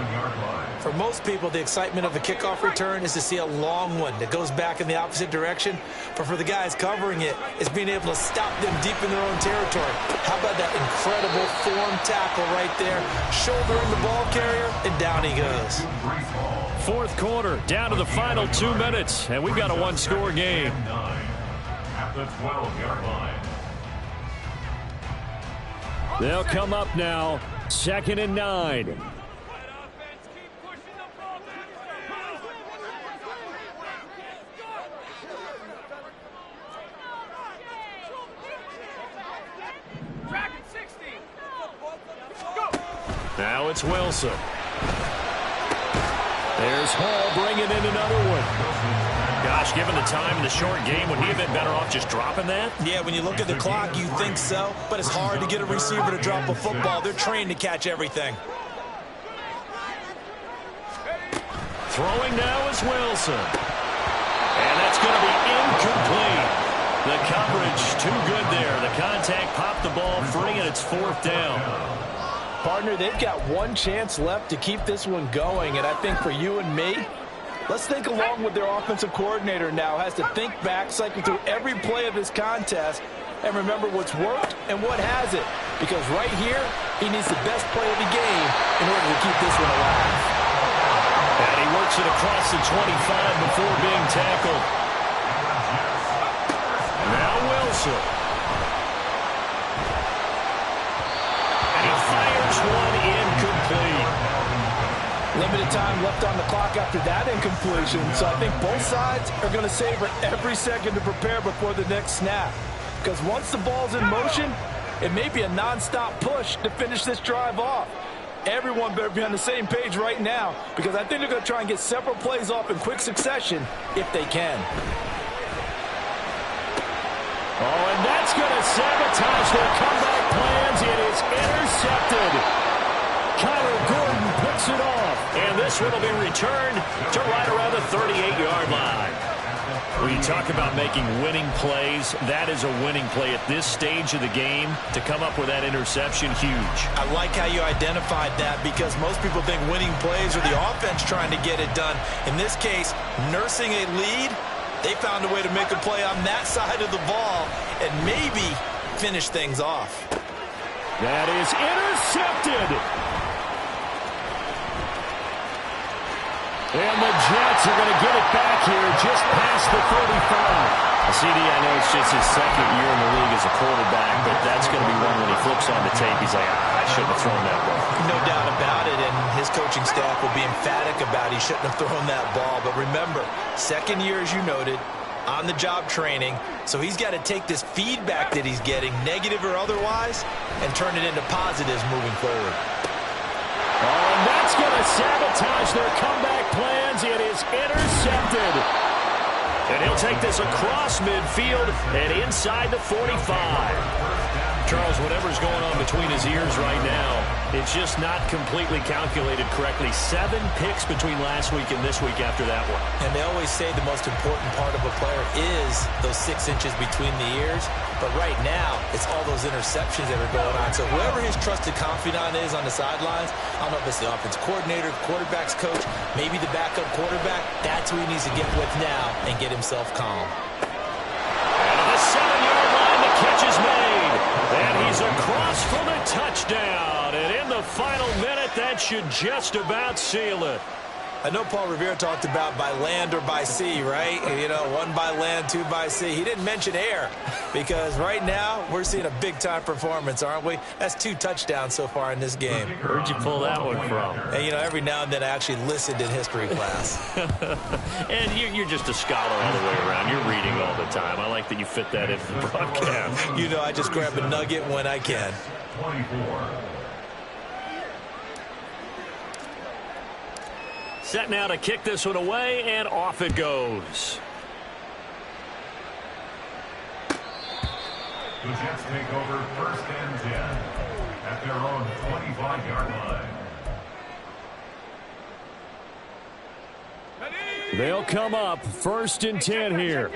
For most people, the excitement of a kickoff return is to see a long one that goes back in the opposite direction. But for the guys covering it, it's being able to stop them deep in their own territory. How about that incredible form tackle right there? Shouldering the ball carrier, and down he goes. Fourth quarter, down to the final 2 minutes, and we've got a one-score game. At the 12-yard line. They'll come up now, 2nd and 9. Now it's Wilson. There's Hall bringing in another one. Gosh, given the time in the short game, would he have been better off just dropping that? Yeah, when you look at the clock, you think so. But it's hard to get a receiver to drop a football. They're trained to catch everything. Throwing now is Wilson. And that's going to be incomplete. The coverage too good there. The contact popped the ball free, and it's 4th down. Partner, they've got one chance left to keep this one going, and I think for you and me, let's think along with their offensive coordinator now. Has to think back, cycle through every play of this contest, and remember what's worked and what hasn't. Because right here, he needs the best play of the game in order to keep this one alive. And he works it across the 25 before being tackled. Now Wilson. Fires one incomplete. Limited time left on the clock after that incompletion, so I think both sides are going to savor every second to prepare before the next snap. Because once the ball's in motion, it may be a non-stop push to finish this drive off. Everyone better be on the same page right now, because I think they're going to try and get several plays off in quick succession if they can. Oh, and that's going to sabotage their comeback plans. It is intercepted. Kyler Gordon picks it off. And this one will be returned to right around the 38-yard line. When you talk about making winning plays, that is a winning play at this stage of the game. To come up with that interception, huge. I like how you identified that, because most people think winning plays are the offense trying to get it done. In this case, nursing a lead, they found a way to make a play on that side of the ball and maybe finish things off. That is intercepted. And the Jets are going to get it back here just past the 35. CD, I know it's just his second year in the league as a quarterback, but that's going to be one when he flips on the tape. He's like, I shouldn't have thrown that ball. No doubt about it, and his coaching staff will be emphatic about he shouldn't have thrown that ball. But remember, second year, as you noted, on-the-job training, so he's got to take this feedback that he's getting, negative or otherwise, and turn it into positives moving forward. Oh, and that's going to sabotage their comeback plans. It is intercepted. And he'll take this across midfield and inside the 45. Charles, whatever's going on between his ears right now, it's just not completely calculated correctly. 7 picks between last week and this week after that one. And they always say the most important part of a player is those 6 inches between the ears. But right now, it's all those interceptions that are going on. So whoever his trusted confidant is on the sidelines, I don't know if it's the offensive coordinator, quarterback's coach, maybe the backup quarterback, that's who he needs to get with now and get himself calm. And the 7-yard line, the catch is made. And he's across for the touchdown. And in the final minute, that should just about seal it. I know Paul Revere talked about by land or by sea, right? You know, 1 by land, 2 by sea. He didn't mention air, because right now we're seeing a big-time performance, aren't we? That's 2 touchdowns so far in this game. Where'd you pull that one from? And, you know, every now and then I actually listened in history class. And you're just a scholar all the way around. You're reading all the time. I like that you fit that into the broadcast. You know, I just grab a nugget when I can. 24. Set now to kick this one away, and off it goes. The Jets take over 1st and 10 at their own 25-yard line. They'll come up 1st and 10 here.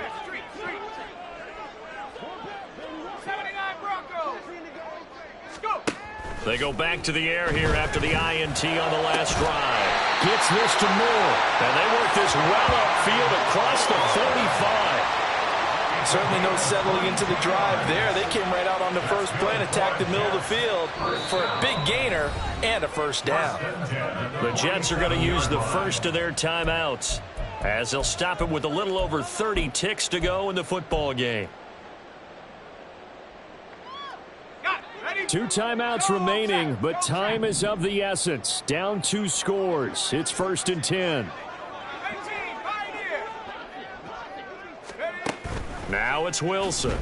They go back to the air here after the INT on the last drive. Gets this to Moore. And they work this well upfield across the 45. Certainly no settling into the drive there. They came right out on the first play and attacked the middle of the field for a big gainer and a first down. The Jets are going to use the first of their timeouts as they'll stop it with a little over 30 ticks to go in the football game. 2 timeouts remaining, but time is of the essence. Down 2 scores. It's 1st and 10. Now it's Wilson.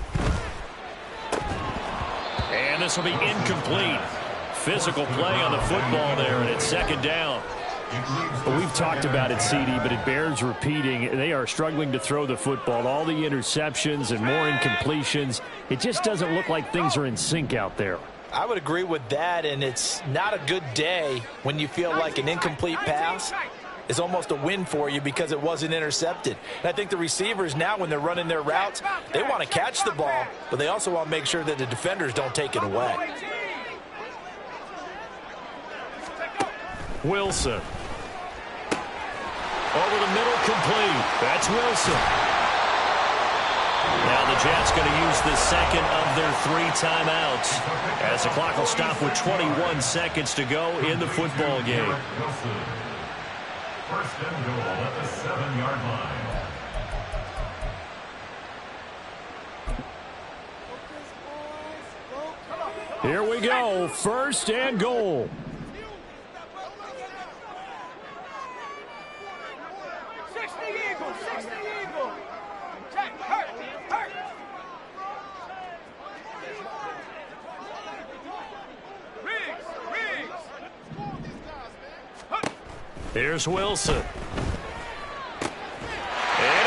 And this will be incomplete. Physical play on the football there, and it's 2nd down. Well, we've talked about it, CD, but it bears repeating. They are struggling to throw the football. All the interceptions and more incompletions. It just doesn't look like things are in sync out there. I would agree with that, and it's not a good day when you feel like an incomplete pass is almost a win for you because it wasn't intercepted. And I think the receivers now, when they're running their routes, they want to catch the ball, but they also want to make sure that the defenders don't take it away. Wilson. Over the middle, complete. That's Wilson. Now the Jets going to use the second of their 3 timeouts as the clock will stop with 21 seconds to go in the football game. 1st and goal at the 7-yard line. Here we go. 1st and goal. Here's Wilson. And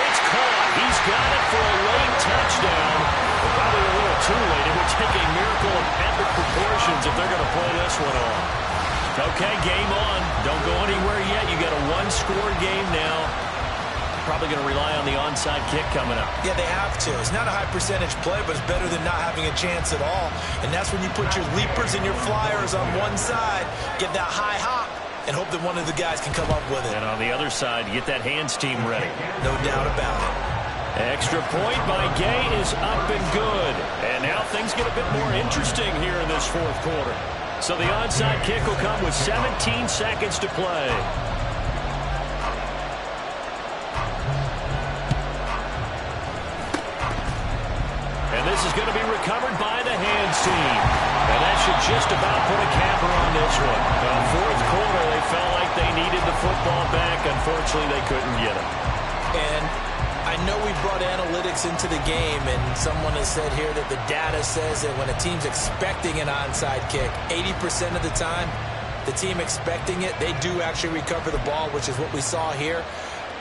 it's caught. He's got it for a late touchdown. But probably a little too late. It would take a miracle of epic proportions if they're going to pull this one off. Okay, game on. Don't go anywhere yet. You got a 1-score game now. Probably going to rely on the onside kick coming up. Yeah, they have to. It's not a high percentage play, but it's better than not having a chance at all. And that's when you put your leapers and your flyers on one side, get that high hop, and hope that one of the guys can come up with it. And on the other side, get that hands team ready. No doubt about it. Extra point by Gay is up and good. And now things get a bit more interesting here in this 4th quarter. So the onside kick will come with 17 seconds to play. And this is going to be recovered by the hands team. And that should just about put a capper on this one. 4th quarter, they felt like they needed the football back. Unfortunately, they couldn't get it. And I know we brought analytics into the game, and someone has said here that the data says that when a team's expecting an onside kick, 80% of the time, the team expecting it, they do actually recover the ball, which is what we saw here.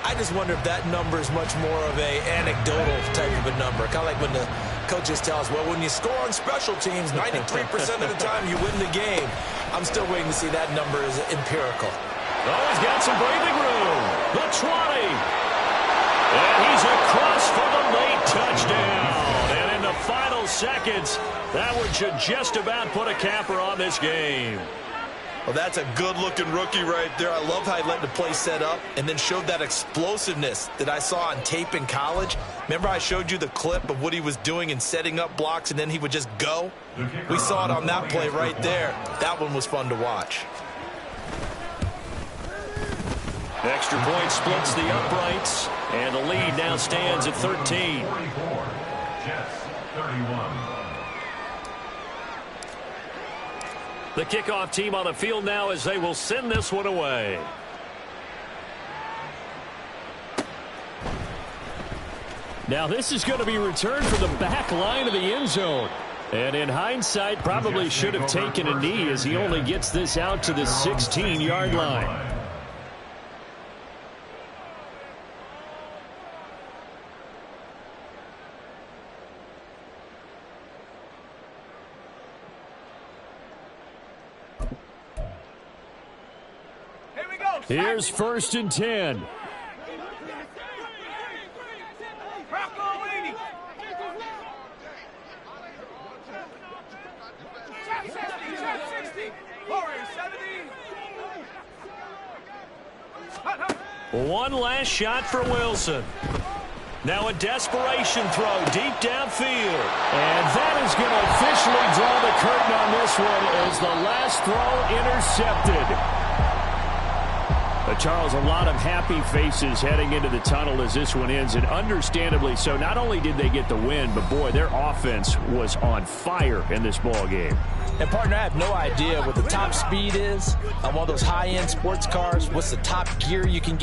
I just wonder if that number is much more of a anecdotal type of a number. Kind of like when the coaches tell us, well, when you score on special teams, 93% of the time you win the game. I'm still waiting to see that number is empirical. Oh, he's got some breathing room. The 20. And he's across for the late touchdown. And in the final seconds, that one should just about put a capper on this game. Well, that's a good-looking rookie right there. I love how he let the play set up and then showed that explosiveness that I saw on tape in college. Remember I showed you the clip of what he was doing and setting up blocks, and then he would just go? We saw it on that play right there. That one was fun to watch. Extra point splits the uprights, and the lead now stands at 13. 44, Jets 31. The kickoff team on the field now as they will send this one away. Now this is going to be returned from the back line of the end zone. And in hindsight, probably should have taken a knee as he only gets this out to the 16-yard line. Here's 1st and 10. One last shot for Wilson. Now a desperation throw deep downfield. And that is going to officially draw the curtain on this one as the last throw intercepted. But Charles, a lot of happy faces heading into the tunnel as this one ends, and understandably so. Not only did they get the win, but boy, their offense was on fire in this ball game. And partner, I have no idea what the top speed is on one of those high-end sports cars. What's the top gear you can get?